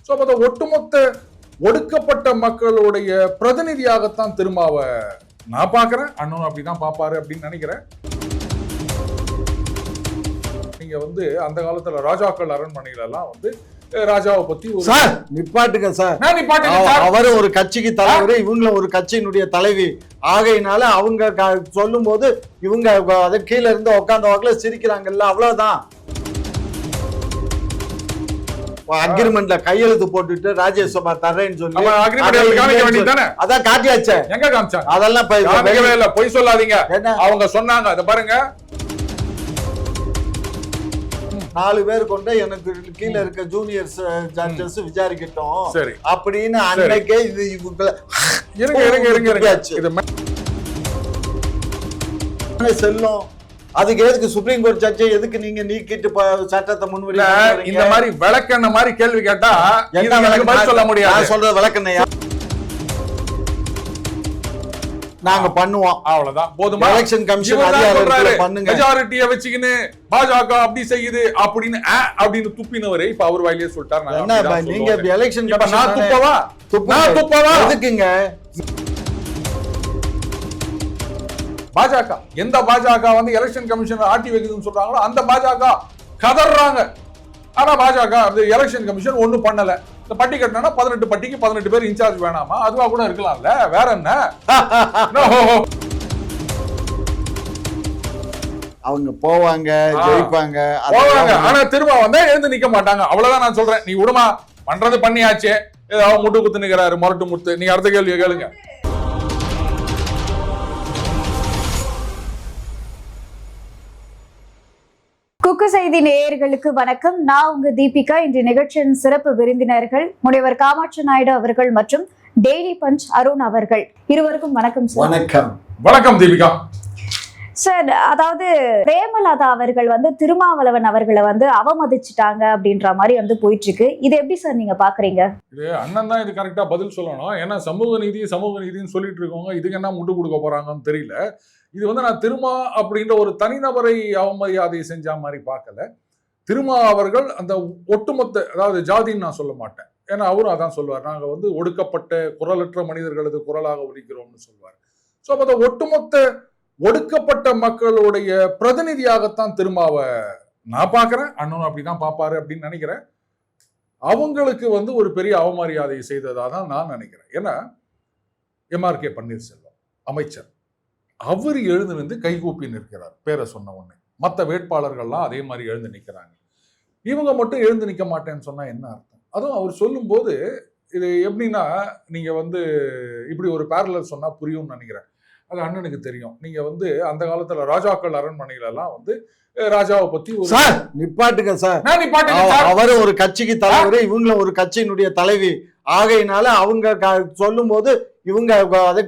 So அப்போ ஒட்டுமொத்த ஒடுக்கப்பட்ட மக்களுடைய பிரதிநிதியாகத்தான் திருமாவை நான் பார்க்கிறேன். அண்ணனும் அப்படிதான் பார்ப்பாரு அப்படின்னு நினைக்கிறேன். நீங்க வந்து அந்த காலத்துல ராஜாக்கள் அரண்மனையில எல்லாம் வந்து ராஜாவை பத்தி நிப்பாட்டுங்க சார். அவரு ஒரு கட்சிக்கு தலைவர், இவங்கள ஒரு கட்சியினுடைய தலைவி ஆகையினால அவங்க சொல்லும் போது இவங்க கீழே இருந்து உட்கார்ந்த வாக்குல சிரிக்கிறாங்கல்ல, அவ்வளவுதான். அக்ரிமெண்ட்ல கையெழுத்து போட்டுட்டு ராஜ்யசபா தர்றேன்னு சொல்லி அதான் காட்டியாச்சே. எங்க காமிச்சாங்க? அதெல்லாம் பொய் சொல்லாதீங்க. அவங்க சொன்னாங்க, அதை பாருங்க, 4 பேர் கொண்ட எனக்கு கீழே இருக்க ஜூனியர் ஜட்ஜஸ் விசாரிக்கட்டும் அப்படின்னு அன்னைக்கே இது செல்லும். அதுக்கு எதுக்கு சுப்ரீம் கோர்ட் ஜட்ஜை எதுக்கு நீங்க நீக்கிட்டு சட்டத்தை முன்வரி? இந்த மாதிரி விளக்கண்ண மாதிரி கேள்வி கேட்டா பதில் சொல்ல முடியாது. சொல்றது விளக்கண்ணையா நாங்க பண்ணுவோம், அவ்வளவுதான். போதுமா? எலெக்ஷன் கமிஷன் அதிகாரத்தை பண்ணுங்க. மெஜாரிட்டியை வச்சுக்கின்னு பாஜக அப்படி செய்யுது அப்படின்னு அப்படின்னு துப்பினவரே இப்ப அவர் வாயிலே சொல்லிட்டாரு. என்ன நீங்க எலெக்ஷன் கமிஷன் நான் துப்பவா? நான் துப்பவா? எதுக்குங்க? பாஜக எந்த பாஜக வந்து எலெக்ஷன் கமிஷன் ஆட்டி வைக்குதுன்னு சொல்றாங்களோ அந்த பாஜக கதறாங்க. ஆனா பாஜக எலெக்ஷன் கமிஷன் ஒண்ணும் பண்ணல. இந்த பட்டி கட்டினா 18 பட்டிக்கு 18 பேர் இன்சார்ஜ் வேணாமா? அதுவா கூட இருக்கலாம்ல, வேற என்ன? அவங்க போவாங்க, ஜெயிப்பாங்க, ஆனா திரும்ப வந்தா எழுந்து நிக்க மாட்டாங்க. அவ்வளவுதான் நான் சொல்றேன். நீ விடுமா, பண்றது பண்ணியாச்சு. ஏதாவது முட்டு குத்து நிக்கிறாரு, மொரட்டு முத்து. நீங்க அடுத்த கேள்வி கேளுங்க. குக்கு செய்தி நேயர்களுக்கு வணக்கம். நான் உங்க தீபிகா. இன்று நிகழ்ச்சியின் சிறப்பு விருந்தினர்கள் முனைவர் காமாட்சி நாயுடு அவர்கள் மற்றும் டெய்லி பஞ்ச் அருண் அவர்கள். இருவருக்கும் வணக்கம் சார். வணக்கம். வணக்கம் தீபிகா சார். அதாவது பிரேமலதா அவர்கள் வந்து திருமாவளவன் அவர்களை வந்து அவமதிச்சுட்டாங்க அப்படின்ற மாதிரி வந்து போயிட்டு இருக்கு. இது எப்படி சார் நீங்க பாக்குறீங்க? இது அண்ணன் தான் இது கரெக்டா பதில் சொல்லணும். ஏன்னா சமூக நீதின்னு சொல்லிட்டு இருக்கவங்க இதுக்கு என்ன முட்டு கொடுக்க போறாங்கன்னு தெரியல. இது வந்து நான் திருமா அப்படின்ற ஒரு தனிநபரை அவமரியாதை செஞ்ச மாதிரி பார்க்கல. திருமா அவர்கள் அந்த ஒட்டுமொத்த, அதாவது ஜாதின்னு நான் சொல்ல மாட்டேன், ஏன்னா அவரும் அதான் சொல்லுவார், நாங்கள் வந்து ஒடுக்கப்பட்ட குரலற்ற மனிதர்களது குரலாக ஒலிக்கிறோம்னு சொல்வார். ஸோ அப்போ அந்த ஒட்டுமொத்த ஒடுக்கப்பட்ட மக்களுடைய பிரதிநிதியாகத்தான் திருமாவை நான் பார்க்கிறேன். அண்ணனும் அப்படிதான் பார்ப்பாரு அப்படின்னு நினைக்கிறேன். அவங்களுக்கு வந்து ஒரு பெரிய அவமரியாதை செய்ததாக தான் நான் நினைக்கிறேன். ஏன்னா MRK பன்னீர்செல்வம் அமைச்சர், அவர் எழுந்து நின்று கைகூப்பி நிற்கிறார் பேரை சொன்ன உடனே. மற்ற வேட்பாளர்கள்லாம் அதே மாதிரி எழுந்து நிற்கிறாங்க. இவங்க மட்டும் எழுந்து நிற்க மாட்டேன்னு சொன்னா என்ன அர்த்தம்? அதுவும் அவர் சொல்லும் போது இது எப்படின்னா, நீங்க வந்து இப்படி ஒரு பேரலல் சொன்னா புரியும்னு நினைக்கிறேன். அது அண்ணனுக்கு தெரியும். நீங்க வந்து அந்த காலத்துல ராஜாக்கள் அரண்மனையில எல்லாம் வந்து ராஜாவை பத்தி நிப்பாட்டுங்க சார். அவரு ஒரு கட்சிக்கு தலைவர், இவங்கள ஒரு கட்சியினுடைய தலைவி ஆகையினால அவங்க சொல்லும் போது இவங்க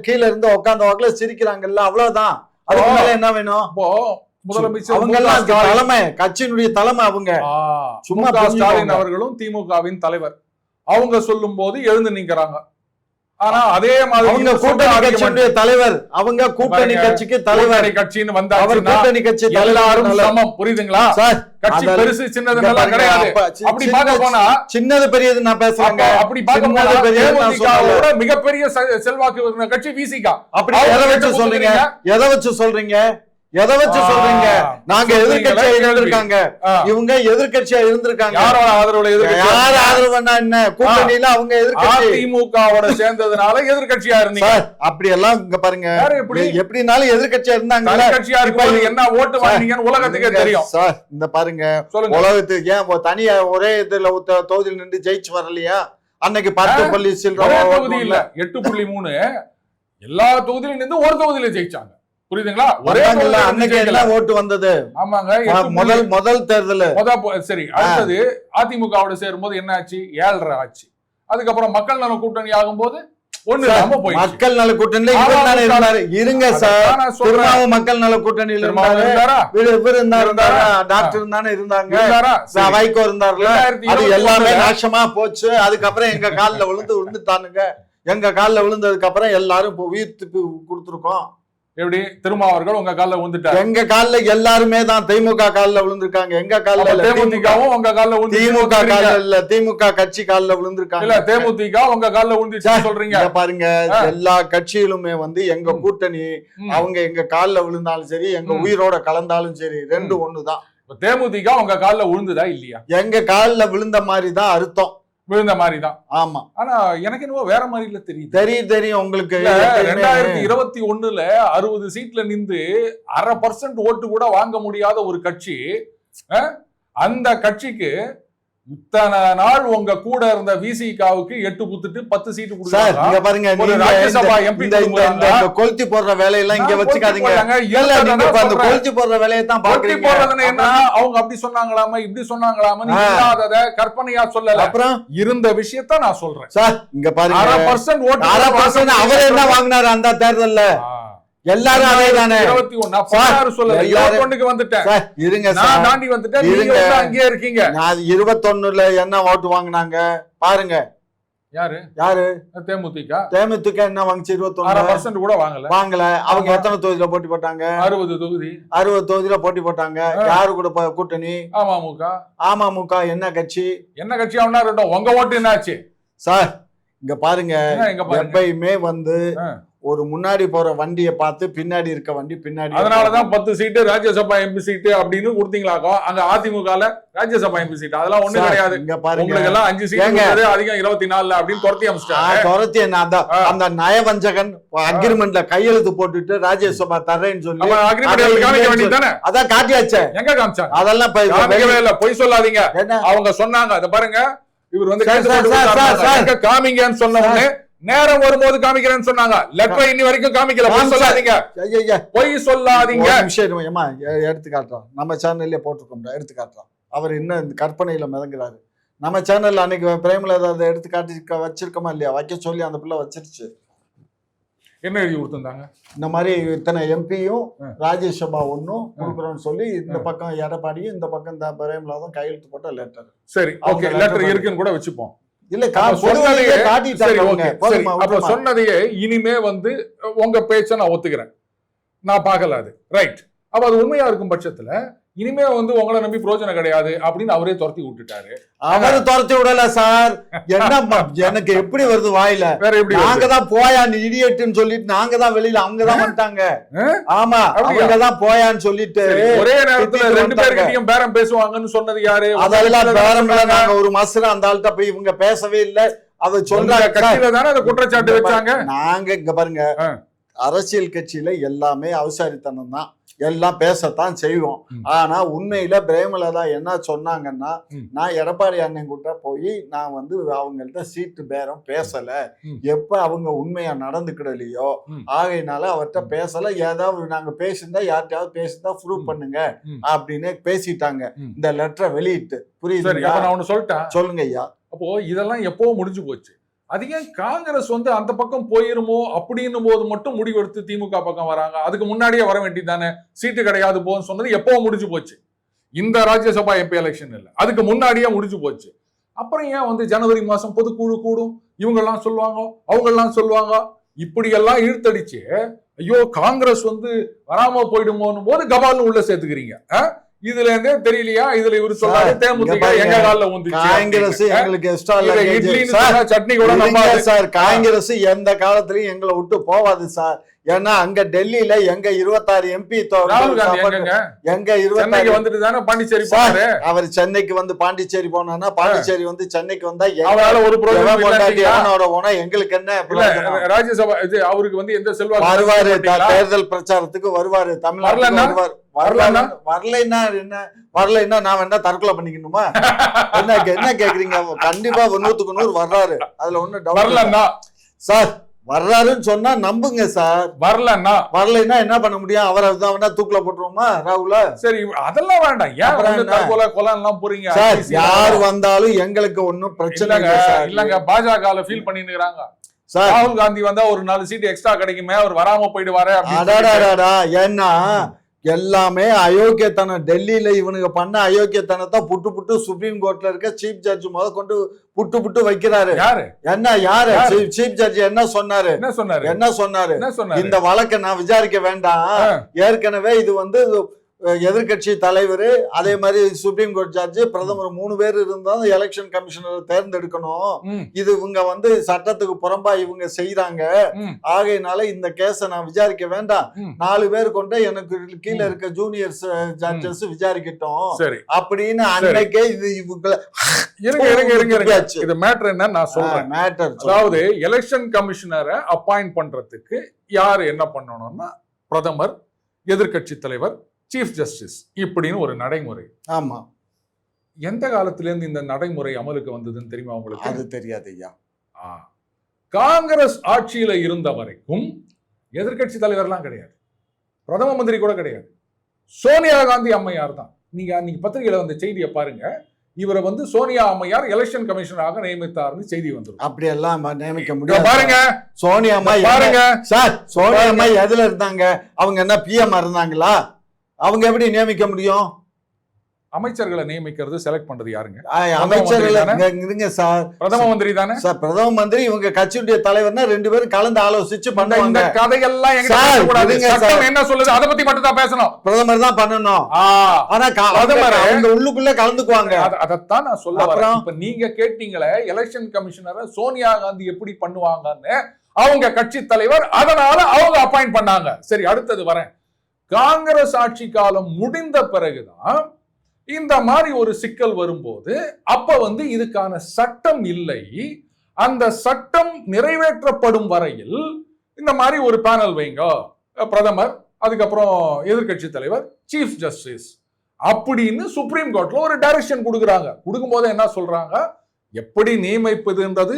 கீழே இருந்து உட்கார்ந்த வாக்குல சிரிக்கிறாங்கல்ல, அவ்வளவுதான். அதுக்கு மேல என்ன வேணும்? முதலமைச்சர் அவங்க எல்லாம் தலைமை, கட்சியினுடைய தலைமை. அவங்க சும்மா ஸ்டாலின் அவர்களும் திமுகவின் தலைவர், அவங்க சொல்லும் போது எழுந்து நிற்கிறாங்க. ஆனா அதே மாதிரி அவங்க கூட்டணி கட்சியுடைய தலைவர், அவங்க கூட்டணி கட்சிக்கு தலைவர், கட்சின்னு வந்தா அவர் கூட்டணி கட்சி எல்லாரும் சமம். புரியுதுங்களா? கட்சி பெருசு சின்னது நல்லா கிடையாது. அப்படி பார்க்க போனா சின்னது பெரியது நான் பேசுறேன். அப்படி பார்க்க போனா மிகப்பெரிய செல்வாக்கு கட்சி விசிகா. அப்படி எதை வச்சு சொல்றீங்க? எதை வச்சு சொல்றீங்க? எதை வச்சு சொல்றீங்க? நாங்க எதிர்கட்சியா இருந்திருக்காங்க, இவங்க எதிர்கட்சியா இருந்திருக்காங்க. யாரோட ஆதரவுல? யார் ஆதரவுன்னா என்ன? கூட்டணியில அவங்க எதிர்கட்சி திமுகவோட சேர்ந்ததுனால எதிர்கட்சியா இருந்தீங்க. அப்படி எல்லாம் இங்க பாருங்க, எப்படினாலும் எதிர்கட்சியா இருந்தாங்க. கட்சியா இருக்கும் என்ன ஓட்டு வாங்கினீங்கன்னு உலகத்துக்கே தெரியும் சார். இந்த பாருங்க, உலகத்துக்கு ஏன் தனியா ஒரே இதுல தொகுதியில் நின்று ஜெயிச்சு வரலையா? அன்னைக்கு 10 பள்ளி தொகுதி இல்ல 8.3 எல்லா தொகுதியிலும் நின்று ஒரு தொகுதியில ஜெயிச்சாங்க. புரியுதுங்களா? ஒரே அன்னைக்கு எல்லாம் ஓட்டு வந்தது. ஆமாங்க, முதல் தேர்தல். சரி, அடுத்தது அதிமுகவோட சேரும் போது என்ன ஆச்சு? 7.5 ஆச்சு. அதுக்கப்புறம் மக்கள் நல கூட்டணி ஆகும் போது மக்கள் நல கூட்டணியில இருந்தாரு. இருங்க சார், திருமாவும் மக்கள் நல கூட்டணியில இருந்தாரு. டாக்டர் தானே இருந்தாங்க, வைகோ இருந்தாருல. அது எல்லாமே நாசமா போச்சு. அதுக்கப்புறம் எங்க காலில் விழுந்துட்டானுங்க. எங்க காலில் விழுந்ததுக்கு அப்புறம் எல்லாரும் இப்போ உயிர்த்துக்கு கொடுத்துருக்கோம். எப்படி திருமாவர்கள் உங்க கால்ல விழுந்துட்டாரு? எங்க கால்ல எல்லாருமே தான் திமுக கால்ல விழுந்திருக்காங்க. எங்க கால்ல தேமுதிகவும் உங்க கால்ல விழுந்து, திமுக கால்ல இல்ல, திமுக கட்சி கால்ல விழுந்திருக்காங்க. இல்ல தேமுதிக உங்க கால்ல விழுந்துச்சு சொல்றீங்க. பாருங்க, எல்லா கட்சியிலுமே வந்து எங்க கூட்டணி அவங்க எங்க கால்ல விழுந்தாலும் சரி, எங்க உயிரோட கலந்தாலும் சரி, ரெண்டு ஒண்ணுதான். தேமுதிக உங்க கால்ல விழுந்துதா இல்லையா? எங்க கால்ல விழுந்த மாதிரி தான் அர்த்தம், விழுந்த மாதிரி தான். ஆமா. ஆனா எனக்கு என்னவோ வேற மாதிரி இல்ல தெரியுது. தெரியும் உங்களுக்கு. 2021 60 சீட்ல நின்று 1/2% ஓட்டு கூட வாங்க முடியாத ஒரு கட்சி, அந்த கட்சிக்கு இத்தனை நாள் உங்க கூட இருந்த விசிகாவுக்கு 8 புத்துட்டு 10 சீட்டு கொடுத்தாங்க. பாருங்க, ராஜ்யசபா எம்பி கொளுத்தி போடுற வேலையெல்லாம் இங்க வச்சுக்காதீங்க. கொளுத்தி போடுற வேலையை தான் பாக்குறீங்க. என்ன அவங்க அப்படி சொன்னாங்களாமா, இப்படி சொன்னாங்களாமா, இல்லாதத கற்பனையா சொல்லல. அப்புறம் இருந்த விஷயத்த நான் சொல்றேன் சார். இங்க பாருங்க, 1/2% ஓட்டு, 1/2% அவர் என்ன வாங்கினாரு அந்த தேர்தல்ல? எல்லாரும் அதே தானே. 21 சொல்லல, 21க்கு வந்துட்டேன். இருங்க, நான் தாண்டி வந்துட்டேன், நீங்க அங்கேயே இருக்கீங்க. நான் 21ல என்ன ஓட்டு வாங்கினாங்க பாருங்க. யாரு? தேமுதிக என்ன வாங்கிச்சு? 21% கூட வாங்கல. அவங்க எத்தனை தொகுதியில போட்டி போட்டாங்க? 60 தொகுதி. 60 தொகுதியில போட்டி போட்டாங்க. யாரு கூட கூட்டணி? அமமுக. என்ன கட்சி? அவனா இருக்கட்டும், உங்க ஓட்டு என்னாச்சு சார்? இங்க பாருங்க, எப்பயுமே வந்து ஒரு முன்னாடி போற வண்டியை பார்த்து பின்னாடி இருக்க வண்டி பின்னாடி. அதனாலதான் 10 சீட்டு ராஜ்யசபா எம்பி சீட்டு அப்படின்னு கொடுத்தீங்களாக்கோ. அங்க அதிமுகல ராஜ்யசபா எம்பி சீட் அதெல்லாம் ஒண்ணு கிடையாது. இங்க பாருங்க, எல்லாம் 5 சீட்டு அதிகம் 24 அப்படின்னு துரத்தி அமைச்சிட்டாங்க. துரத்தி என்ன அந்த நயவஞ்சகன் அக்ரிமெண்ட்ல கையெழுத்து போட்டுட்டு ராஜ்யசபா தர்றேன்னு சொல்லி காமிக்க வேண்டியதானே? அதான் காட்டியாச்சே. எங்க காமிச்சாங்க? அதெல்லாம் பொய் சொல்லாதீங்க. அவங்க சொன்னாங்க, அதை பாருங்க, இவர் வந்து காமிங்கன்னு சொன்ன உடனே நேரம் வரும்போது காமிக்கிறேன்னு சொன்னாங்க. லெட்டர் இன்னி வரைக்கும் காமிக்கல. பொய் சொல்லாதீங்க, பொய் சொல்லாதீங்க. எடுத்து காட்டுறோம், நம்ம சேனல்ல போட்டிருக்கோம், எடுத்து காட்டுறோம். அவர் இன்னும் இந்த கற்பனையில மிதங்குறாரு. நம்ம சேனல்ல அன்னைக்கு பிரேமலதா அதை எடுத்து காட்டி வச்சிருக்கோமா இல்லையா? வைக்க சொல்லி அந்த பிள்ளை வச்சிருச்சு. என்ன எழுதி கொடுத்திருந்தாங்க? இந்த மாதிரி இத்தனை எம்பியும் ராஜ்யசபா ஒன்னும் கொடுக்குறோம்னு சொல்லி இந்த பக்கம் எடப்பாடியும் இந்த பக்கம் பிரேமலதா கையெழுத்து போட்ட லெட்டர். சரி, ஓகே, லெட்டர் இருக்குன்னு கூட வச்சுப்போம். இல்ல, சொன்னதையே இனிமே வந்து உங்க பேச்ச நான் ஒத்துக்கிறேன், நான் பார்க்கல அது ரைட். அப்ப அது உண்மையா இருக்கும் பட்சத்துல இனிமே வந்து உங்களை நம்பி பிரயோஜனம் கிடையாது அப்படின்னு அவரே துரத்தி விட்டுட்டாரு. அவரு துரத்தி விடல சார். என்ன எனக்கு எப்படி வருது வாயில? வேற எப்படி? நாங்க தான் போயா நீ இடியட்டுன்னு சொல்லிட்டு நாங்க தான் வெளியில, அவங்க தான் வந்துட்டாங்க. ஆமா, அவங்க தான் போயான்னு சொல்லிட்டு ஒரே நேரத்துல 2 பேர்கிட்டயும் பேரம் பேசுவாங்கன்னு சொன்னது யாரு? அதெல்லாம் பேரம் இல்ல. நாங்க ஒரு மாசம் அந்த ஆள்கிட்ட போய் இவங்க பேசவே இல்லை. அவ சொல்றாங்க, கட்சியில தானே அந்த குற்றச்சாட்டு வச்சாங்க. நாங்க இங்க பாருங்க, அரசியல் கட்சியில எல்லாமே அவசாரித்தனம் தான், எல்லாம் பேசத்தான் செய்வோம். ஆனா உண்மையில பிரேமலதா என்ன சொன்னாங்கன்னா, நான் எடப்பாடி அண்ணன் கிட்ட போய் நான் வந்து அவங்கள்ட்ட சீட்டு பேரம் பேசல, எப்ப அவங்க உண்மையா நடந்துக்கிடலையோ ஆகையினால அவர்கிட்ட பேசல, ஏதாவது நாங்க பேசியிருந்தா யார்கிட்டயாவது பேசியிருந்தா ப்ரூவ் பண்ணுங்க அப்படின்னு பேசிட்டாங்க இந்த லெட்டரை வெளியிட்டு. புரியுது? சொல்லுங்க ஐயா. அப்போ இதெல்லாம் எப்போ முடிஞ்சு போச்சு. அது ஏன் காங்கிரஸ் வந்து அந்த பக்கம் போயிருமோ அப்படின்னு போது மட்டும் முடிவெடுத்து திமுக பக்கம் வராங்க? அதுக்கு முன்னாடியே வர வேண்டியதானே? சீட்டு கிடையாது போன்னு சொன்னது எப்போ முடிஞ்சு போச்சு. இந்த ராஜ்யசபா எம்பி எலெக்ஷன் இல்ல, அதுக்கு முன்னாடியே முடிஞ்சு போச்சு. அப்புறம் ஏன் வந்து ஜனவரி மாசம் பொதுக்குழு கூடும், இவங்கெல்லாம் சொல்லுவாங்க அவங்கெல்லாம் சொல்லுவாங்க, இப்படி எல்லாம் இழுத்தடிச்சு ஐயோ காங்கிரஸ் வந்து வராம போயிடுமோன்னு போது கபால்னு உள்ள சேர்த்துக்கிறீங்க. இதுல இருந்தே தெரியலையா? இதுல இவரு சொல்றாரு தேமுதிக எங்க கால்ல ஊந்துச்சு, காங்கிரஸ் எங்களுக்கு சட்னி கூட நம்பாது சார். காங்கிரஸ் எந்த காலத்திலயும் எங்களை விட்டு போவாது சார். ஏன்னா அங்க டெல்லியில எங்க 26 எம்பி எங்க 26 வந்துட்டு தானே பாண்டிச்சேரி போனாரு. அவர் சென்னைக்கு வந்து பாண்டிச்சேரி போனா, பாண்டிச்சேரி வந்து சென்னைக்கு வந்தா ஒரு போனா எங்களுக்கு என்ன? ராஜ்யசபா அவருக்கு வந்து எந்த செல்வாக்கு வருவாரு, தேர்தல் பிரச்சாரத்துக்கு வருவாரு, தமிழ்நாட்டுல வருவார். வரலைன்னா என்ன? வரலைன்னா நான் வேணா தற்கொலை பண்ணிக்கணுமா? என்ன கேக்குறீங்க? கண்டிப்பா 100க்கு 100 வர்றாரு, அதுல ஒண்ணு டவுட் சார். வர்றாருன்னு சொன்னா நம்புங்க சார். வரலைன்னா என்ன பண்ண முடியும்? அவரை தான் தூக்குல போட்டுருவோமா ராகுல? சரி, அதெல்லாம் வேண்டாம். ஏன் போறீங்க? யார் வந்தாலும் எங்களுக்கு ஒன்னும் பிரச்சனை இல்லங்க. பாஜக ஃபீல் பண்ணிருக்காங்க, ராகுல் காந்தி வந்தா ஒரு 4 சீட் எக்ஸ்ட்ரா கிடைக்குமே, அவர் வராம போயிடுவாரு. ஏன்னா எல்லாமே அயோக்கியத்தனம். டெல்லியில இவனுக்கு பண்ண அயோக்கியத்தனத்தை புட்டு புட்டு சுப்ரீம் கோர்ட்ல இருக்க சீஃப் ஜட்ஜ் முத கொண்டு புட்டு புட்டு வைக்கிறாரு. யாரு சீஃப் ஜட்ஜ் என்ன சொன்னாரு? இந்த வழக்கை நான் விசாரிக்க வேண்டாம், ஏற்கனவே இது வந்து எதிர்கட்சி தலைவர், அதே மாதிரி சுப்ரீம் கோர்ட் ஜட்ஜ், பிரதமர் 3 பேர் இருந்தாலும் எலெக்ஷன் கமிஷனர் தேர்ந்தெடுக்கணும். இது இவங்க வந்து சட்டத்துக்கு புறம்பா இவங்க செய்யறாங்க. ஆகையினால இந்த கேஸ நான் விசாரிக்க வேண்டாம், 4 பேர் கொண்டு எனக்கு கீழே இருக்க ஜூனியர் ஜட்ஜஸ் விசாரிக்கட்டும் அப்படின்னு அன்னைக்கே இது இவங்க இது மேட்டர் என்ன நான் சொல்றேன். அதாவது எலெக்ஷன் கமிஷனரை அப்பாயிண்ட் பண்றதுக்கு யாரு என்ன பண்ணணும்னா பிரதமர், எதிர்கட்சி தலைவர், சீஃப் ஜஸ்டிஸ் இப்படின்னு ஒரு நடைமுறை. ஆமா, எந்த காலத்துல இருந்து இந்த நடைமுறை அமலுக்கு வந்ததுன்னு தெரியுமா உங்களுக்கு? அது தெரியாது ஐயா. காங்கிரஸ் ஆட்சியில இருந்த வரைக்கும் எதிர்கட்சி தலைவர்லாம் கிடையாது, பிரதம மந்திரி கூட கிடையாது, சோனியா காந்தி அம்மையார் தான். நீங்க அன்னைக்கு பத்திரிகையில வந்த செய்தியை பாருங்க, இவரை வந்து சோனியா அம்மையார் எலெக்ஷன் கமிஷனராக நியமித்தார்னு செய்தி வந்துடும். அப்படி எல்லாம் நியமிக்க முடியும் பாருங்க. சோனியா அம்மா பாருங்க சார், சோனியா அம்மா எதுல இருந்தாங்க? அவங்க என்ன பிஎம் இருந்தாங்களா? அவங்க எப்படி நியமிக்க முடியும்? அமைச்சர்களை நியமிக்கிறது செலக்ட் பண்றது யாருங்க? அமைச்சர்கள் சார், பிரதம மந்திரி தானே சார். பிரதம மந்திரி இவங்க கட்சியுடைய தலைவர்னா 2 பேரும் கலந்து ஆலோசிச்சு பண்ணுவாங்க. கதையெல்லாம் என்ன சொல்லுது அதை பத்தி மட்டும் தான் பேசணும். பிரதமர் தான் பண்ணணும். ஆனா பிரதமர் அவங்க உள்ளுக்குள்ள கலந்துக்குவாங்க. அதைத்தான் நான் சொல்ல வரேன். இப்ப நீங்க கேட்டீங்களே எலெக்ஷன் கமிஷனரை சோனியா காந்தி எப்படி பண்ணுவாங்கன்னு, அவங்க கட்சி தலைவர், அதனால அவங்க அப்பாயிண்ட் பண்ணாங்க. சரி, அடுத்தது வரேன். காங்கிரஸ் ஆட்சி காலம் முடிந்த பிறகுதான் இந்த மாதிரி ஒரு சிக்கல் வரும்போது அப்ப வந்து இதுக்கான சட்டம் இல்லை, அந்த சட்டம் நிறைவேற்றப்படும் வரையில் இந்த மாதிரி ஒரு பேனல் வைங்க, பிரதமர், அதுக்கப்புறம் எதிர்கட்சி தலைவர், சீஃப் ஜஸ்டிஸ் அப்படின்னு சுப்ரீம் கோர்ட்ல ஒரு டைரக்ஷன் கொடுக்குறாங்க. கொடுக்கும்போது என்ன சொல்றாங்க, எப்படி நியமிப்பதுன்றது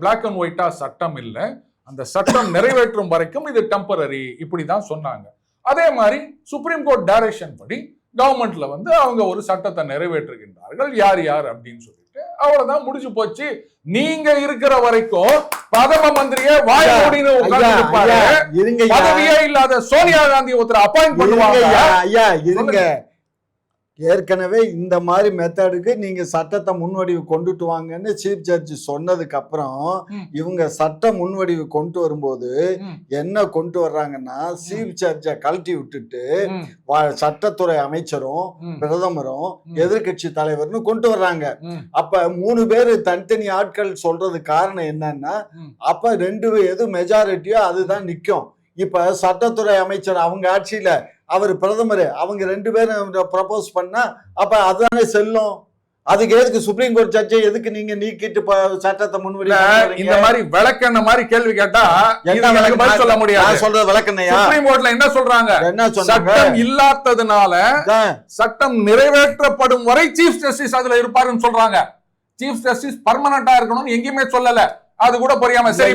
பிளாக் அண்ட் ஒயிட்டா சட்டம் இல்லை, அந்த சட்டம் நிறைவேற்றும் வரைக்கும் இது டெம்பரரி, இப்படிதான் சொன்னாங்க. அதே மாதிரி சுப்ரீம் கோர்ட் டைரக்ஷன் படி கவர்மெண்ட்ல வந்து அவங்க ஒரு சட்டத்தை நிறைவேற்றுகின்றார்கள், யார் யார் அப்படின்னு சொல்லிட்டு. அவ்வளவுதான், முடிஞ்சு போச்சு. நீங்க இருக்கிற வரைக்கும் பிரதம மந்திரியே வாய் மூடின்னு உட்கார்ந்திருப்பாரு. பதவியே இல்லாத சோனியா காந்தி ஒருத்தர் அப்பாயிண்ட் பண்ணுவாங்க. ஏற்கனவே இந்த மாதிரி மெத்தடுக்கு நீங்க சட்டத்தை முன்வடிவு கொண்டுட்டு வாங்கன்னு சீஃப் ஜட்ஜ் சொன்னதுக்கு அப்புறம் இவங்க சட்ட முன்வடிவு கொண்டு வரும்போது என்ன கொண்டு வர்றாங்கன்னா, சீஃப் ஜட்ஜை கழட்டி விட்டுட்டு சட்டத்துறை அமைச்சரும் பிரதமரும் எதிர்கட்சி தலைவர்னு கொண்டு வர்றாங்க. அப்ப 3 பேரு தனித்தனி ஆட்கள் சொல்றது காரணம் என்னன்னா, அப்ப 2 எது மெஜாரிட்டியோ அதுதான் நிக்கும். இப்ப சட்டத்துறை அமைச்சர் அவங்க ஆட்சியில அவர் பிரதமர், அவங்க 2 பேரும் ப்ரப்போஸ் பண்ணா அப்ப அதுதானே செல்லும். அதுக்கு எதுக்கு சுப்ரீம் கோர்ட் ஜட்ஜை எதுக்கு நீங்க நீக்கிட்டு சட்டத்தை முன்வடி? இந்த மாதிரி விளக்கெண்ண மாதிரி கேள்வி கேட்டா என்ன சொல்ல முடியாது. சொல்றது விளக்கெண்ணையா? சுப்ரீம் கோர்ட்ல என்ன சொல்றாங்க, என்ன சொன்னாங்க, சட்டம் இல்லாததுனால சட்டம் நிறைவேற்றப்படும் வரை சீஃப் ஜஸ்டிஸ் அதுல இருப்பாருன்னு சொல்றாங்க. சீஃப் ஜஸ்டிஸ் பர்மனண்டா இருக்கணும்னு எங்கேயுமே சொல்லல. அது கூட புரியாம சரி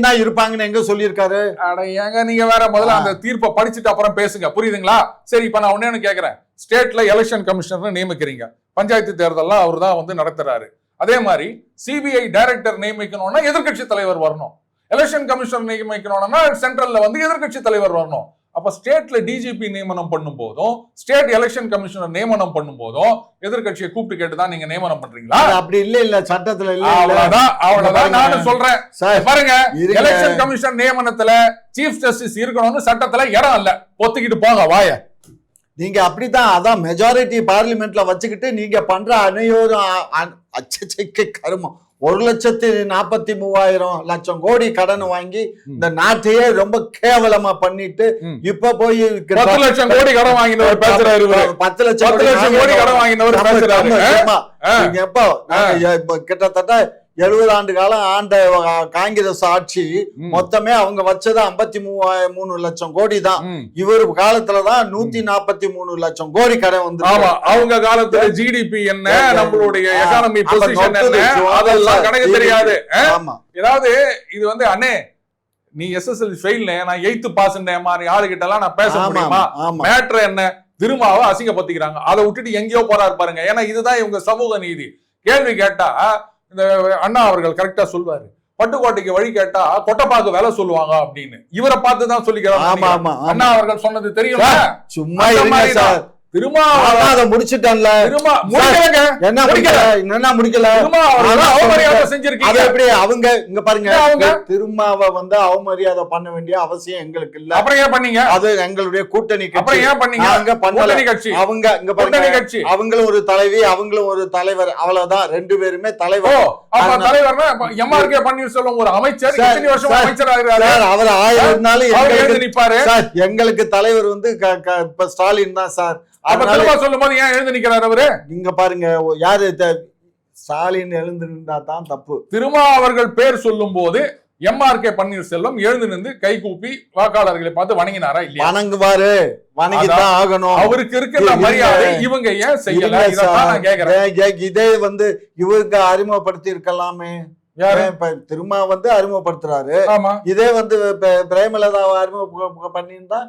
தான் இருப்பாங்கன்னு எங்க சொல்லியிருக்காரு? அட ஏங்க நீங்க வேற, முதல்ல அந்த தீர்ப்பை படிச்சுட்டு அப்புறம் பேசுங்க, புரியுதுங்களா? சரி, இப்ப நான் ஒண்ணு கேக்குறேன். ஸ்டேட்ல எலெக்ஷன் கமிஷனர் நியமிக்கிறீங்க, பஞ்சாயத்து தேர்தல்லாம் அவர் தான் வந்து நடத்துறாரு. அதே மாதிரி சிபிஐ டைரக்டர் நியமிக்கணும்னா எதிர்கட்சி தலைவர் வரணும், எலெக்ஷன் கமிஷனர் நியமிக்கணும்னா சென்ட்ரல்ல வந்து எதிர்கட்சி தலைவர் வரணும். அப்ப ஸ்டேட்ல டிஜிபி நியமனம் பண்ணும் போதும், ஸ்டேட் எலெக்ஷன் கமிஷனர் நியமனம் பண்ணும் போதும் எதிர்கட்சியை கூப்பிட்டு கேட்டுதான் நீங்க நியமனம் பண்றீங்களா? அப்படி இல்ல சட்டத்துல இல்ல. அவ்வளவுதான் நானும் சொல்றேன். பாருங்க, எலெக்ஷன் கமிஷன் நியமனத்துல சீஃப் ஜஸ்டிஸ் இருக்கணும்னு சட்டத்துல இடம் இல்ல, ஒத்துக்கிட்டு போங்க வாய. நீங்க அப்படித்தான், அதான் மெஜாரிட்டி பார்லிமெண்ட்ல வச்சுக்கிட்டு நீங்க பண்ற அனைவரும் கருமம். 1,43,000 கோடி கடன் வாங்கி இந்த நாட்டையே ரொம்ப கேவலமா பண்ணிட்டு இப்ப போய் 10 லட்சம் கோடி கடன் வாங்கினவர் பேசுறாரு. 10 லட்சம் கோடி கடன் வாங்கினவர் பேசுறாரு. எப்போ கிட்டத்தட்ட 70 ஆண்டு காலம் ஆண்ட காங்கிரஸ் ஆட்சி மொத்தமே அவங்க வச்சது 53 லட்சம் கோடி தான். இவர் காலத்துலதான் 143 லட்சம் கோடி கடன் வந்து. அவங்க காலத்துல ஜிடிபி என்ன, நம்மளுடைய எகானமி பொசிஷன் என்ன, அதெல்லாம் கணக்கு தெரியாது. ஏதாவது இது வந்து அண்ணே நீ SSLC ஃபெயில், நான் 8th பாஸ் யாருகிட்ட எல்லாம் நான் பேச முடியுமா? மேட்ரு என்ன? திருமாவை அசிங்கப்படுத்திக்கிறாங்க, அதை விட்டுட்டு எங்கேயோ போறாரு பாருங்க. ஏன்னா இதுதான் இவங்க சமூக நீதி. கேள்வி கேட்டா இந்த அண்ணா அவர்கள் கரெக்டா சொல்வாரு, பட்டுக்கோட்டைக்கு வழி கேட்டா கொட்டப்பாக்கு வேலை சொல்லுவாங்க அப்படின்னு இவரை பார்த்து தான் சொல்லிக்கிறாங்க. அண்ணா அவர்கள் சொன்னது தெரியும். சும்மா இருங்க சார். திருமா அதை முடிச்சுட்டேன்ல. என்ன முடிக்கல. அவமரியாதை செஞ்சிருக்கீங்க. எப்படி அவங்க இங்க பாருங்க, திருமாவை வந்து அவமரியாதை பண்ண வேண்டிய அவசியம் எங்களுக்கு இல்ல. அப்புறம் ஏன் பண்ணீங்க? அது எங்களுடைய கூட்டணி கட்சி. அப்புறம் ஏன் பண்ணீங்க? அங்க பண்ணல கட்சி. அவங்க இங்க பாருங்க கட்சி. அவங்களும் ஒரு தலைவி, அவங்களும் ஒரு தலைவர், அவ்வளவுதான். ரெண்டு பேருமே தலைவர். அப்ப தலைவர்னா எம்ஆர்கே பன்னீர்செல்வம் ஒரு அமைச்சர், இத்தனை வருஷம் அமைச்சர் ஆகிறாரு. அவர் ஆயிருந்தாலும் நிப்பாரு. எங்களுக்கு தலைவர் வந்து இப்ப ஸ்டாலின் தான் சார். சொல்லும் போது ஏன் எழுந்து நிக்கிறாரு அவரு? நீங்க பாருங்க, யாரு ஸ்டாலின் எழுந்து நின்றா தான் தப்பு. திருமா அவர்கள் பேர் சொல்லும் போது எம்ஆர்கே பன்னீர்செல்வம் எழுந்து நின்று கை கூப்பி வாக்காளர்களை பார்த்து வணங்கினாரா இல்லையா? வணங்குவாரு, வணங்கிதான் ஆகணும். அவருக்கு இருக்கிற மரியாதை இவங்க ஏன் செய்யல? நான் கேக்குறேன். இதே வந்து இவருக்கு அறிமுகப்படுத்தி இருக்கலாமே. திருமா வந்து அறிமுகப்படுத்துறாரு. இதே வந்து பிரேமலதாவை அறிமுகம் பண்ணியிருந்தா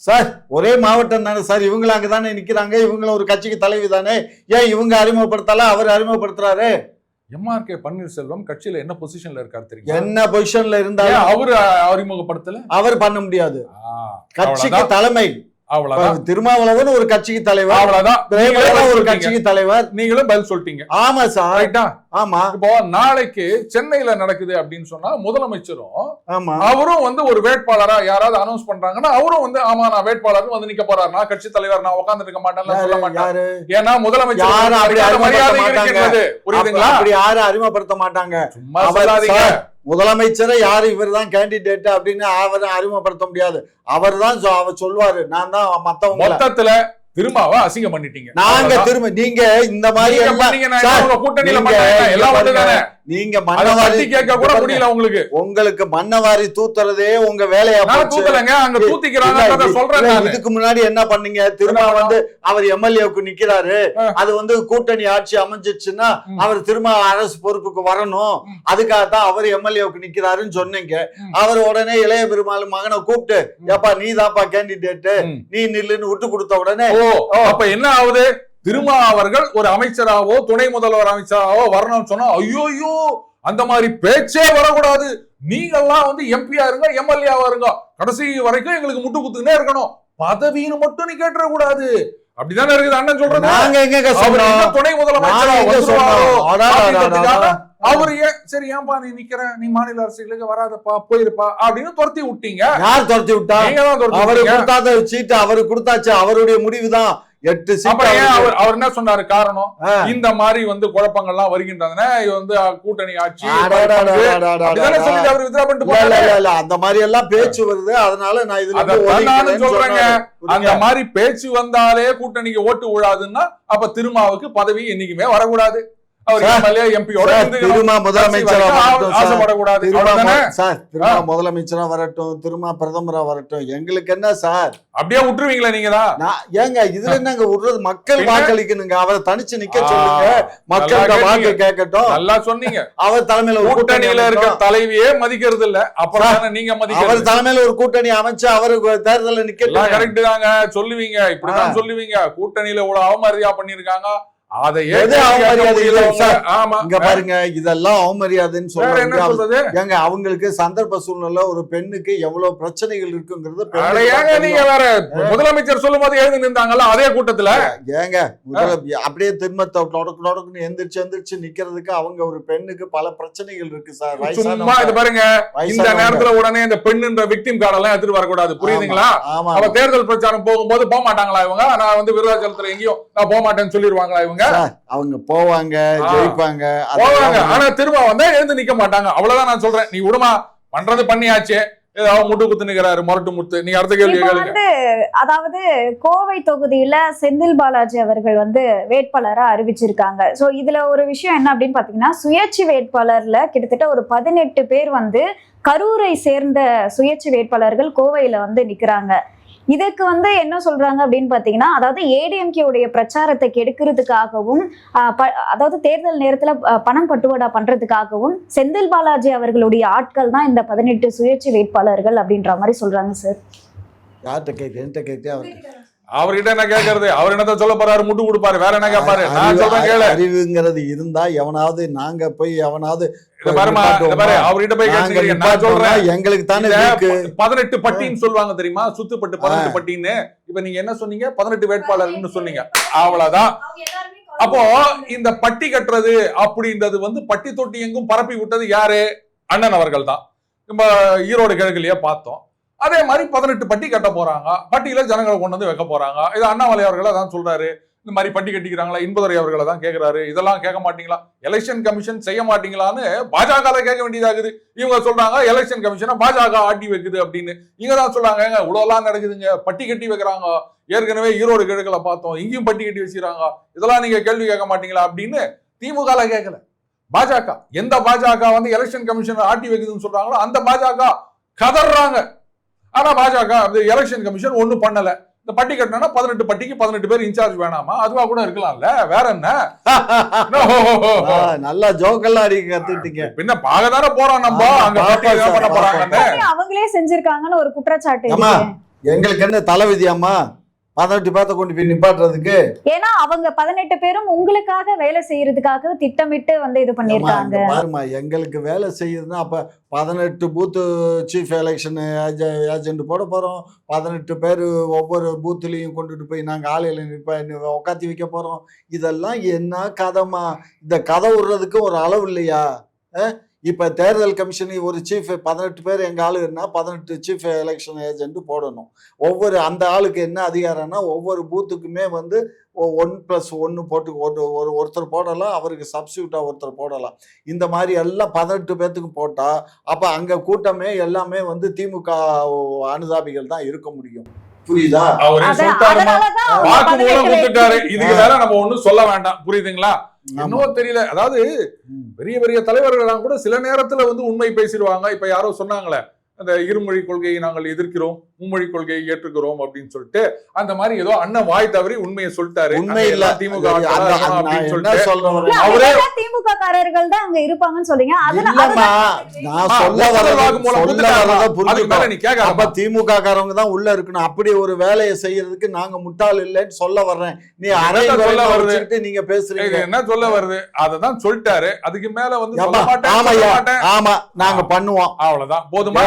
சார், ஒரே மாவட்டம் தானே சார், இவங்களும் அங்கதானே நிக்கிறாங்க, இவங்களும் ஒரு கட்சிக்கு தலைவி தானே, ஏன் இவங்க அறிமுகப்படுத்தல அவர் அறிமுகப்படுத்துறாரு? எம்ஆர்கே பன்னீர்செல்வம் கட்சியில என்ன பொசிஷன்ல இருக்காரு தெரியும்? என்ன பொசிஷன்ல இருந்தாலும் அவரு அறிமுகப்படுத்தல, அவர் பண்ண முடியாது. கட்சிக்கு தலைமை அவ்வளவுதான். திருமாவளவன் ஒரு கட்சிக்கு தலைவர், அவ்வளவுதான். ஒரு கட்சிக்கு தலைவர். நீங்களும் பதில் சொல்லிட்டீங்க. ஆமா சார். ஆமா. இப்போ நாளைக்கு சென்னையில நடக்குது அப்படின்னு சொன்னா முதலமைச்சரும் அவரும் வந்து ஒரு வேட்பாளரா யாராவது அனௌன்ஸ் பண்றாங்கன்னா அவரும் வந்து ஆமா நான் வேட்பாளர் வந்து நிக்க போறாரு, நான் கட்சி தலைவர், நான் உட்கார்ந்து இருக்க மாட்டேன்னு சொல்ல மாட்டாரு. ஏன்னா முதலமைச்சர் மரியாதை இருக்கிறது. புரியுதுங்களா? அப்படி யாரும் அறிமுகப்படுத்த மாட்டாங்க. முதலமைச்சரை யாரு இவர் தான் கேண்டிடேட் அப்படின்னு அவரை அறிமுகப்படுத்த முடியாது. அவர் தான் அவர் சொல்லுவாரு, நான் தான் மத்தவங்க. மொத்தத்துல திருமாவா அசிங்கம் பண்ணிட்டீங்க. நாங்க திரும்ப நீங்க இந்த மாதிரி கூட்டணியில நீங்க மண்ணவாரி கேட்க கூட முடியல. உங்களுக்கு மண்ணவாரி தூத்துறதே உங்க வேலையா சொல்றேன். இதுக்கு முன்னாடி என்ன பண்ணீங்க? திரும்ப வந்து அவர் எம்எல்ஏவுக்கு நிக்கிறாரு, அது வந்து கூட்டணி ஆட்சி அமைஞ்சிச்சுன்னா அவர் திரும்ப அரசு பொறுப்புக்கு வரணும், அதுக்காகத்தான் அவர் எம்எல்ஏவுக்கு நிக்கிறாருன்னு சொன்னீங்க. அவர் உடனே இளைய பெருமாள் மகனை கூப்பிட்டு ஏப்பா நீ தாப்பா கேண்டிடேட், நீ நில்லுன்னு விட்டு கொடுத்த உடனே அப்ப என்ன ஆகுது? திருமா அவர்கள் ஒரு அமைச்சராவோ துணை முதல்வர் அமைச்சராவோ வரணும்னு சொன்னா ஐயோ அந்த மாதிரி பேச்சே வரக்கூடாது, நீங்கெல்லாம் வந்து எம்பியா இருங்க, எம்எல்ஏவா இருங்க, கடைசி வரைக்கும் எங்களுக்கு முட்டு குத்துக்கிட்டே இருக்கணும், பதவின்னு மட்டும் நீ கேட்டுற கூடாது. அப்படிதானே இருக்குது அண்ணன் சொல்றது. நாங்க எங்க துணை முதலமைச்சர் அவரு ஏன் சரி ஏன்பா நீ நிக்கிற, நீ மாநில அரசுகளுக்கு வராதப்பா போயிருப்பா அப்படின்னு துரத்தி விட்டீங்க. யார் துரத்தி விட்டா? அவரு கொடுத்தாத சீட்டு அவரு கொடுத்தாச்சு, அவருடைய முடிவுதான். 8 சீட். அவர் என்ன சொன்னாரு காரணம்? இந்த மாதிரி வந்து குழப்பங்கள்லாம் வருகின்றன, வந்து கூட்டணி ஆட்சி அந்த மாதிரி எல்லாம் பேச்சு வருது, அதனால நான் இதுல சொல்றேங்க. அந்த மாதிரி பேச்சு வந்தாலே கூட்டணிக்கு ஓட்டு விழாதுன்னா அப்ப திருமாவுக்கு பதவி என்னைக்குமே வரக்கூடாது. முதலமைச்சரா வரட்டும், திருமா பிரதமரா வரட்டும், எங்களுக்கு என்ன சார்? அப்படியே விட்டுருவீங்களா நீங்க தான்? ஏங்க இதுல என்னங்க விடுறது? மக்கள் வாக்களிக்கணுங்க, அவரை தனிச்சு நிக்க சொல்லுங்க, மக்களோட வாக்கு கேட்கட்டும். நல்லா சொன்னீங்க. அவர் தலைமையில கூட்டணியில இருக்க தலைவியே மதிக்கிறது இல்ல, அப்புறம் நீங்க அவர் தலைமையில ஒரு கூட்டணி அமைச்சு அவருக்கு தேர்தலில் நிக்க கரெக்ட் தாங்க சொல்லுவீங்க, இப்படிதான் சொல்லுவீங்க. கூட்டணியில இவ்வளவு அவமரியாதை பண்ணிருக்காங்க, பாருங்க இதெல்லாம் அவமரியாதைன்னு சொல்றாங்க. ஏங்க அவங்களுக்கு சந்தர்ப்ப சூழ்நிலை, ஒரு பெண்ணுக்கு எவ்வளவு பிரச்சனைகள் இருக்குங்கிறது நீங்க வேற முதலமைச்சர் சொல்லும் போது எழுந்து நின்றாங்கல்ல அதே கூட்டத்துல. ஏங்க அப்படியே திரும்ப எந்திரிச்சு நிக்கிறதுக்கு அவங்க ஒரு பெண்ணுக்கு பல பிரச்சனைகள் இருக்கு சார். இது பாருங்க, இந்த நேரத்துல உடனே இந்த பெண்ணுன்ற விக்டிம் கார்டு எல்லாம் எடுத்துட்டு வரக்கூடாது, புரியுதுங்களா? அவ தேர்தல் பிரச்சாரம் போகும்போது போக மாட்டாங்களா இவங்க? நான் வந்து விருதாச்சலத்துல எங்கேயும் நான் போக மாட்டேன்னு சொல்லிடுவாங்களா இவங்க? அவங்க போவாங்க, ஜெயிப்பாங்க, ஆனா திரும்ப வந்தா எழுந்து நிக்க மாட்டாங்க. அவ்வளவுதான் நான் சொல்றேன். நீ விடுமா, பண்றது பண்ணியாச்சு, ஏதாவது முட்டு குத்து நிக்கிறாரு மொரட்டு முத்து. நீங்க அடுத்த கேள்வி கேளுங்க. அதாவது கோவை தொகுதியில செந்தில் பாலாஜி அவர்கள் வந்து வேட்பாளரா அறிவிச்சிருக்காங்க. சோ இதுல ஒரு விஷயம் என்ன அப்படின்னு பாத்தீங்கன்னா, சுயேட்சை வேட்பாளர்ல கிட்டத்தட்ட ஒரு 18 பேர் வந்து கரூரை சேர்ந்த சுயேட்சை வேட்பாளர்கள் கோவையில வந்து நிக்கிறாங்க. இதுக்கு வந்து என்ன சொல்றாங்க அப்படின்னு பாத்தீங்கன்னா, அதாவது ஏடிஎம்கே உடைய பிரச்சாரத்தை கெடுக்கிறதுக்காகவும், அதாவது தேர்தல் நேரத்துல பணம் பட்டுவாடா பண்றதுக்காகவும் செந்தில் பாலாஜி அவர்களுடைய ஆட்கள் தான் இந்த 18 சுயேட்சை வேட்பாளர்கள் அப்படின்ற மாதிரி சொல்றாங்க சார். அவர்கிட்ட என்ன கேக்குறது? அவர் என்னத்த சொல்ல போறாரு? முட்டு கொடுப்பாரு, வேற என்ன கேட்பாரு? நான் சொல்றேன் கேளு. அறிவுங்கிறது இருந்தா எவனாவது நாங்க போய் எவனாவது அவர்கிட்ட போய் கேட்கிறீங்க. நான் சொல்றேன் எங்களுக்கு தானே 18 பட்டின்னு சொல்லுவாங்க தெரியுமா? சுத்துப்பட்டு 18 பட்டின்னு. இப்ப நீங்க என்ன சொன்னீங்க? 18 வேட்பாளர்னு சொன்னீங்க. அவ்வளவுதான். அப்போ இந்த பட்டி கட்டுறது அப்படின்றது வந்து பட்டி தொட்டி எங்கும் பரப்பி விட்டது யாரு? அண்ணன் அவர்கள் தான். நம்ம ஈரோடு கிழக்குலயே பார்த்தோம். அதே மாதிரி 18 பட்டி கட்ட போறாங்க. பட்டியல ஜனங்களை கொண்டு வந்து வைக்க போறாங்க. இது அண்ணாமலை அவர்களை தான் சொல்றாரு. இந்த மாதிரி பட்டி கட்டிக்கிறாங்களா? இன்பதுரை அவர்களை தான் கேட்கிறாரு. இதெல்லாம் கேட்க மாட்டீங்களா? எலெக்ஷன் கமிஷன் செய்ய மாட்டீங்களான்னு பாஜக கேட்க வேண்டியதாகுது. இவங்க சொல்றாங்க எலெக்ஷன் கமிஷனை பாஜக ஆட்டி வைக்குது அப்படின்னு. இங்க தான் சொல்றாங்க இவ்வளவுலாம் நடக்குதுங்க, பட்டி கட்டி வைக்கிறாங்க. ஏற்கனவே ஈரோடு கிழக்குல பார்த்தோம், இங்கேயும் பட்டி கட்டி வச்சுக்கிறாங்க. இதெல்லாம் நீங்க கேள்வி கேட்க மாட்டீங்களா அப்படின்னு திமுக கேட்கல. பாஜக, எந்த பாஜக வந்து எலெக்ஷன் கமிஷன் ஆட்டி வைக்குதுன்னு சொல்றாங்களோ அந்த பாஜக கதறாங்க. ஆனா பாஜக எலெக்ஷன் கமிஷன் ஒண்ணும் பண்ணல. இந்த பட்டி கட்டினா 18 பட்டிக்கு 18 பேர் இன்சார்ஜ் வேணாமா? அதுவா கூட இருக்கலாம்ல, வேற என்ன? நல்லா ஜோக்கெல்லாம் அடிக்க கத்துக்கிட்டீங்க. பின்ன பாகதான போறோம் நம்ம, அங்க பட்டி பண்ண போறாங்கன்னு அவங்களே செஞ்சிருக்காங்கன்னு ஒரு குற்றச்சாட்டு. எங்களுக்கு என்ன தலைவிதியாமா 18 பேர்த்த கொண்டு போய் நிப்பாட்டுறதுக்கு? ஏன்னா அவங்க 18 பேரும் உங்களுக்காக வேலை செய்யறதுக்காக திட்டமிட்டு வந்து இது பண்ணிருக்காங்க. பாருமா, எங்களுக்கு வேலை செய்யுதுன்னா அப்ப 18 பூத்து சீஃப் எலெக்ஷன் ஏஜென்ட் போட போறோம். 18 பேர் ஒவ்வொரு பூத்துலயும் கொண்டுட்டு போய் நாங்க ஆலையில உட்காத்தி வைக்க போறோம். இதெல்லாம் என்ன கதைமா? இந்த கதை விடுறதுக்கு ஒரு அளவு இல்லையா? இப்ப தேர்தல் கமிஷன் ஒரு சீஃப் 18 பேர் எங்க ஆளுன்னா 18 சீஃப் எலெக்ஷன் ஏஜென்ட் போடணும். ஒவ்வொரு அந்த ஆளுக்கு என்ன அதிகாரம்னா ஒவ்வொரு பூத்துக்குமே வந்து 1+1 போட்டு ஒருத்தர் போடலாம், அவருக்கு சப்ஸ்டியூட்டா ஒருத்தர் போடலாம். இந்த மாதிரி எல்லாம் 18 பேர்த்துக்கு போட்டா அப்ப அங்க கூட்டமே எல்லாமே வந்து திமுக அனுதாபிகள் தான் இருக்க முடியும். புரியுதா? அவரே சொல்லிட்டாருமா, வாக்கு மூலம் கொடுத்துட்டாரு. இதுக்கு வேற நம்ம ஒண்ணும் சொல்ல வேண்டாம். புரியுதுங்களா? இன்னும் தெரியல. அதாவது பெரிய பெரிய தலைவர்கள் கூட சில நேரத்துல வந்து உண்மை பேசிடுவாங்க. இப்ப யாரோ சொன்னாங்களே, அந்த இருமொழி கொள்கையை நாங்கள் எதிர்க்கிறோம், மும்மொழி கொள்கையை ஏற்றுக்கிறோம் அப்படின்னு சொல்லிட்டு அந்த மாதிரி ஏதோ அண்ணன் வாய் தவறி உண்மையை சொல்லிட்டாரு. உண்மை இல்ல திமுக அவரே திமுக காரர்கள் தான் அங்க இருப்பாங்கன்னு சொல்றீங்க. திமுக காரவங்க தான் உள்ள இருக்கணும். அப்படி ஒரு வேலையை செய்யறதுக்கு நாங்க முட்டாள் இல்லைன்னு சொல்ல வர்றேன். நீ அரைட்டு நீங்க பேசுறீங்க. என்ன சொல்ல வருது? அததான் சொல்லிட்டாரு. அதுக்கு மேல வந்து ஆமா நாங்க பண்ணுவோம், அவ்வளவுதான். போதுமா?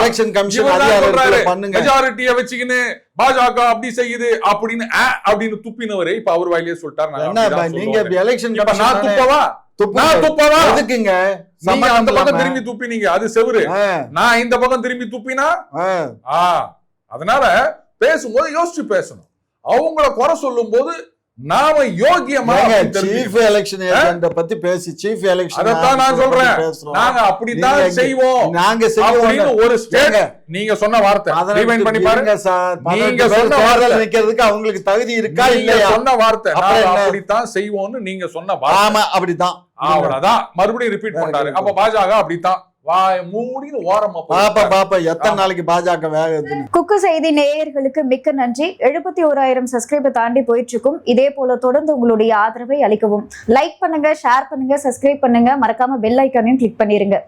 மெஜாரிட்டியை வச்சுக்கின்னு பாஜக அப்படி செய்யுது அப்படின்னு அப்படின்னு துப்பினவரே இப்ப அவர் வாயிலே சொல்லிட்டாரு. நீங்க எலெக்ஷன் நான் துப்பவா? நான் துப்பவா? எதுக்குங்க? அந்த பக்கம் திரும்பி துப்பினீங்க, அது செவுரு. நான் இந்த பக்கம் திரும்பி துப்பினா அதனால பேசும்போது யோசிச்சு பேசணும். அவங்கள குறை சொல்லும் போது நாம யோகியமா சீஃப் எலெக்ஷன் ஏஜென்ட பத்தி பேசி சீஃப் எலெக்ஷன் அதத்தான் நான் சொல்றேன். நாங்க அப்படித்தான் செய்வோம். நாங்க செய்வோம். ஒரு ஸ்டேட் நீங்க சொன்ன வார்த்தை ரிவைண்ட் பண்ணி பாருங்க சார். நீங்க சொன்ன வார்த்தை நிக்கிறதுக்கு அவங்களுக்கு தகுதி இருக்கா இல்லையா? சொன்ன வார்த்தை அப்படித்தான் செய்வோம்னு நீங்க சொன்ன வார்த்தை. ஆமா அப்படித்தான். அவ்வளவுதான். மறுபடியும் ரிப்பீட் பண்றாரு. அப்ப பாஜக அப்படித்தான் மூடின்னு ஓரமா பாப்பா எத்தனை நாளைக்கு பாஜக வேகுது. குக்கு செய்தி நேயர்களுக்கு மிக்க நன்றி. 71,000 சப்ஸ்கிரைபர் தாண்டி போயிட்டு இருக்கும். இதே போல தொடர்ந்து உங்களுடைய ஆதரவை அளிக்கவும். லைக் பண்ணுங்க, ஷேர் பண்ணுங்க, சப்ஸ்கிரைப் பண்ணுங்க, மறக்காம பெல் ஐக்கானையும் கிளிக் பண்ணிருங்க.